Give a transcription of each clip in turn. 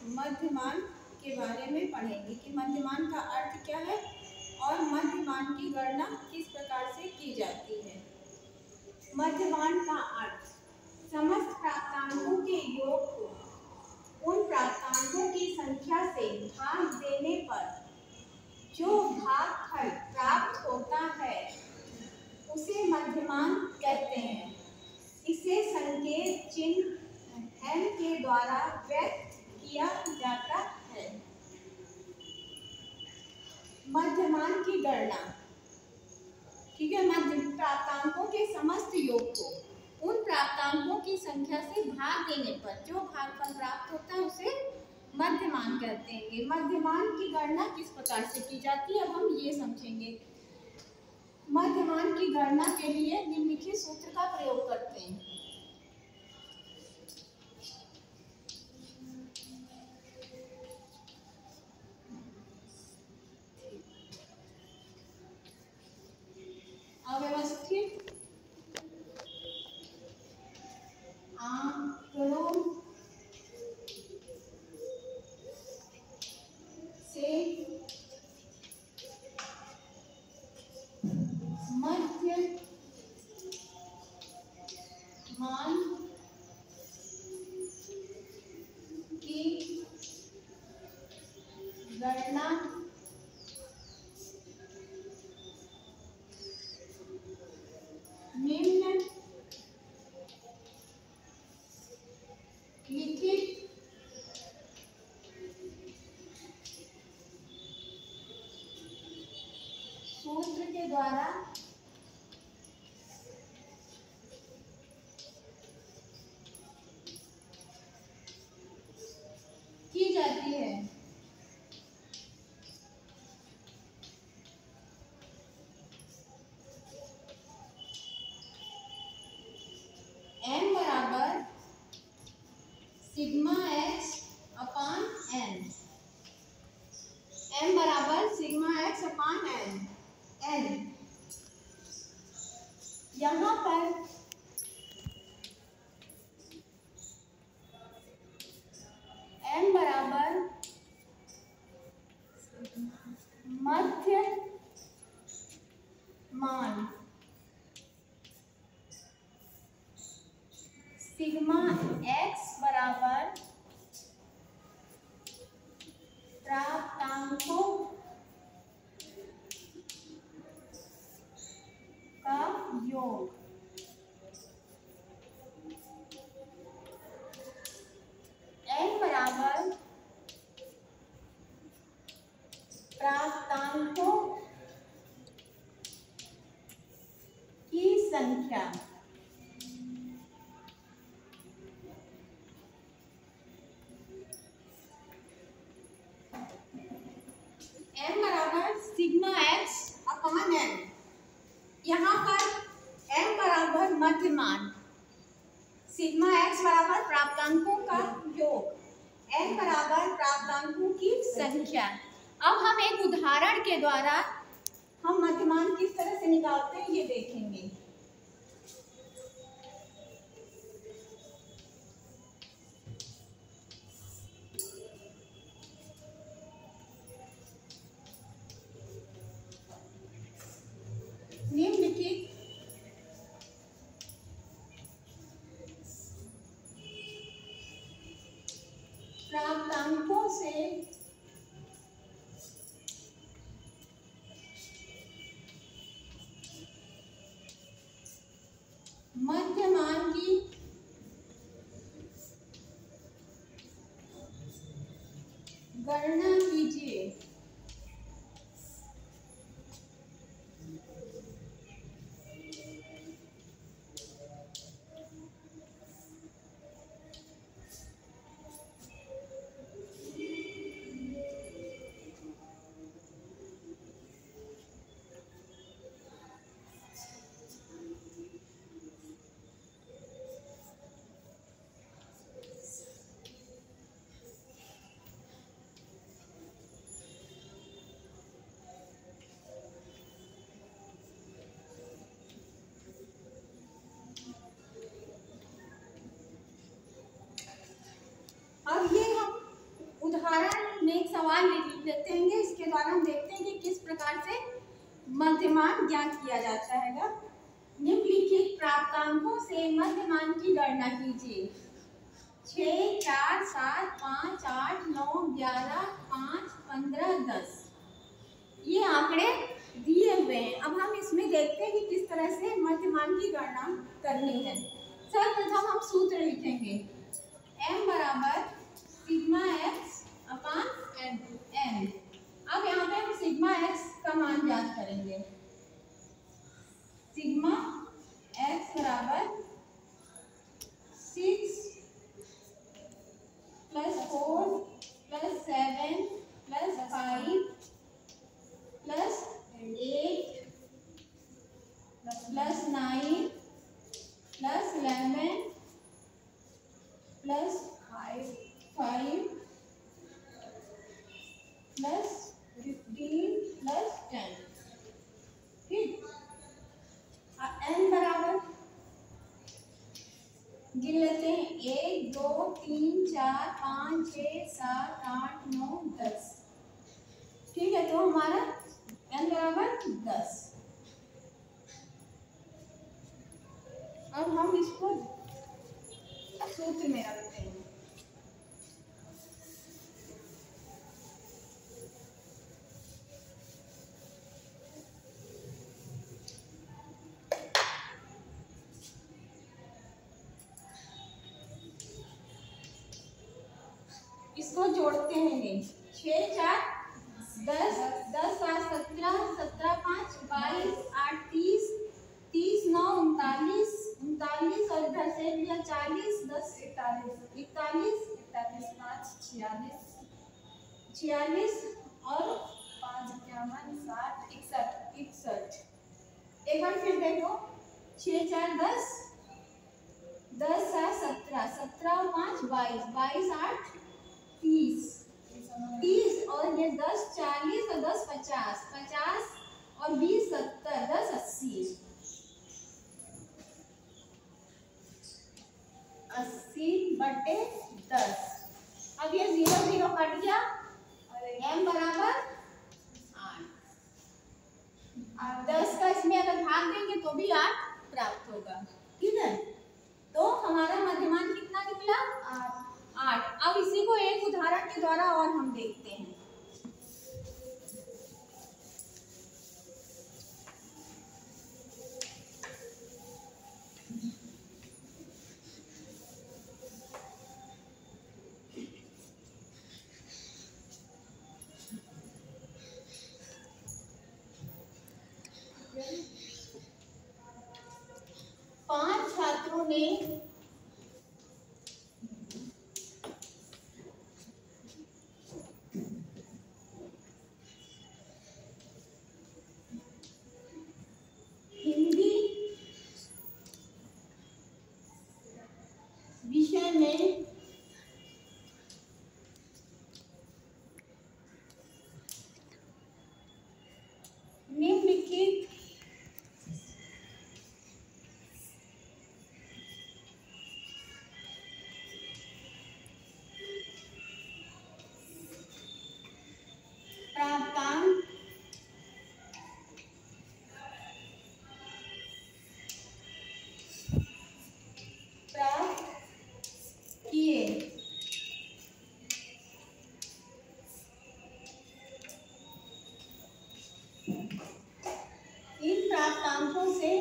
मध्यमान के बारे में पढ़ेंगे कि मध्यमान का अर्थ क्या है और मध्यमान की गणना किस प्रकार से की जाती है। मध्यमान का अर्थ समस्त प्राप्तांकों के योग को उन प्राप्तांकों की संख्या से भाग देने पर जो भागफल प्राप्त होता है उसे मध्यमान कहते हैं। इसे संकेत चिन्ह n के द्वारा व्यक्त किया जाता है। मध्यमान की गणना, ठीक है, मध्य प्राप्तांकों के समस्त योग को उन प्राप्तांकों की संख्या से भाग देने पर जो भागफल प्राप्त होता है उसे मध्यमान कहते हैं। मध्यमान की गणना किस प्रकार से की जाती है अब हम ये समझेंगे। मध्यमान की गणना के लिए निम्नलिखित सूत्र का प्रयोग करते हैं। अव्यवस्थित आंकड़ों से मध्यमान की गणना निम्नलिखित सूत्र के द्वारा की जाती है। m बराबर सिग्मा x अपान n, m बराबर सिग्मा x अपान n। यहाँ पर m बराबर मध्य मान, सिग्मा x बराबर प्राप्तांकों का योग, n बराबर प्राप्तांकों की संख्या, m बराबर सिग्मा x अपान n। यहाँ पर m बराबर मध्यमान, सिग्मा x बराबर प्राप्तांकों का योग, n बराबर प्राप्तांकों की संख्या। अब हम एक उदाहरण के द्वारा हम मध्यमान किस तरह से निकालते हैं ये देखेंगे। निम्नलिखित प्राप्तांकों से मध्यमान की गणना कीजिए। हमने एक सवाल लिख लेते हैं, इसके द्वारा हम देखते हैं कि किस प्रकार से मध्यमान ज्ञात किया जाता है। निम्नलिखित प्राप्तांकों से मध्यमान की गणना कीजिए। 6, 4, 7, 5, 8, 9, 11, 5, 15, 10 ये आंकड़े दिए हुए हैं। अब हम इसमें देखते हैं कि किस तरह से मध्यमान की गणना करनी है। सर्वप्रथम हम सूत्र लिखेंगे, m बराबर सिग्मा x अपान n। अब यहाँ पे हम सिग्मा x का मान ज्ञात करेंगे। सिग्मा x बराबर 6 + 4 + 7 + 5 + 8 + 9 + 11 + 5 + 15 + 10। ठीक, n बराबर गिन लेते हैं, 1 2 3 4 5 6 7 8 9 10। ठीक है, तो हमारा n बराबर 10। अब हम इसको सूत्र में रखते हैं। इसको जोड़ते हैं, 6 4 10 10 7 17 17 5 22 8 30 30 9 39 39 और इधर से लिया 40 10 41 41 41 5 46 46 और 5 51 60 61 61। एक बार फिर देखो, 6 4 10 10 7 17 17 और 5 22 22 8 30 30 और ये 10 40 और 10 50 50 और 20 70 10 80 80/10। अब ये 0 0 कट गया और m बराबर 8। 10 का इसमें अगर भाग देंगे तो भी 8 प्राप्त होगा। ठीक है, तो हमारा मध्यमान कितना निकला? 8। अब इसी को एक उदाहरण के द्वारा और हम देखते हैं। पांच छात्रों ने हिंदी विषय में निम्नलिखित प्राप्तांक प्राप्त किए। इन प्राप्तांकों से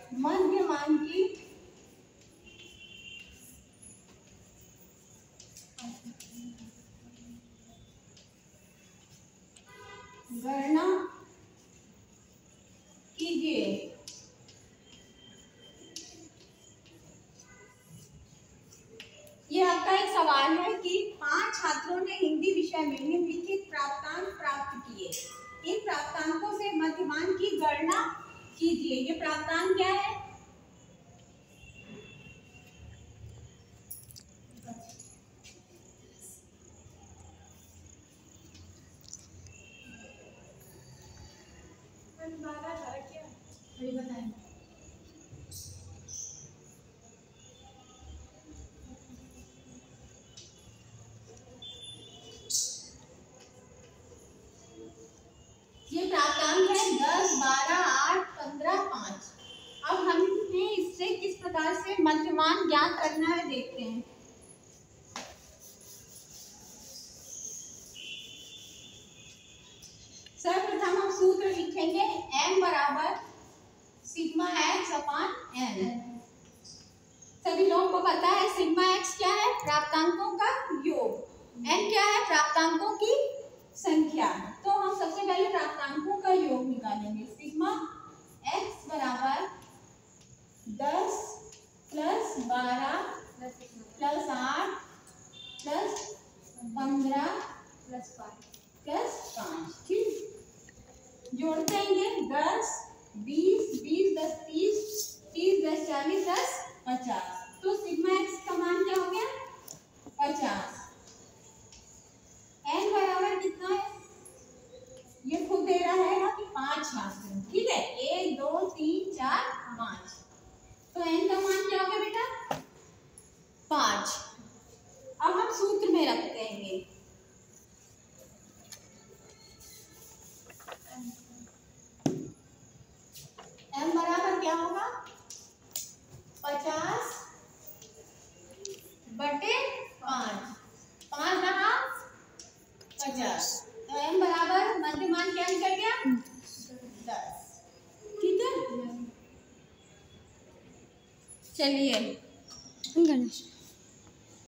मध्यमान की गणना कीजिए। ये आपका एक सवाल है कि 5 छात्रों ने हिंदी विषय में निम्नलिखित प्राप्तांक प्राप्त किए। इन प्राप्तांकों से मध्यमान की गणना कीजिए। ये प्राप्तांक क्या है? अभी बताएंगे। ये प्राप्तांक है 10, 12, 8, 15, 5। अब हमें इससे किस प्रकार से मध्यमान ज्ञात करना है देखते हैं। सर्वप्रथम हम सूत्र लिखेंगे m बराबर सिग्मा x अपान n। सभी लोगों को पता है सिग्मा x क्या है, प्राप्तांकों का योग, n क्या है, प्राप्तांकों की संख्या। तो हम सबसे पहले प्राप्तांकों का योग निकालेंगे। सिग्मा x बराबर 10 प्लस 12 प्लस 8 प्लस 15 प्लस 5। ठीक, जोड़ते हैं 10 20 20 10 30 30 10 40 10 50। तो सिग्मा x का मान क्या हो गया, 50। n बराबर कितना है, ये खुद दे रहा है कि 5 हासिल। ठीक है, 1 2 3 4 5। तो n का मान क्या होगा बेटा, 5। अब हम सूत्र में रख देंगे m बराबर क्या होगा, 50 बटे 5। 5 रहा 50। तो m बराबर मध्यमान क्या निकल गया, 10। ठीक है, चलिए गणेश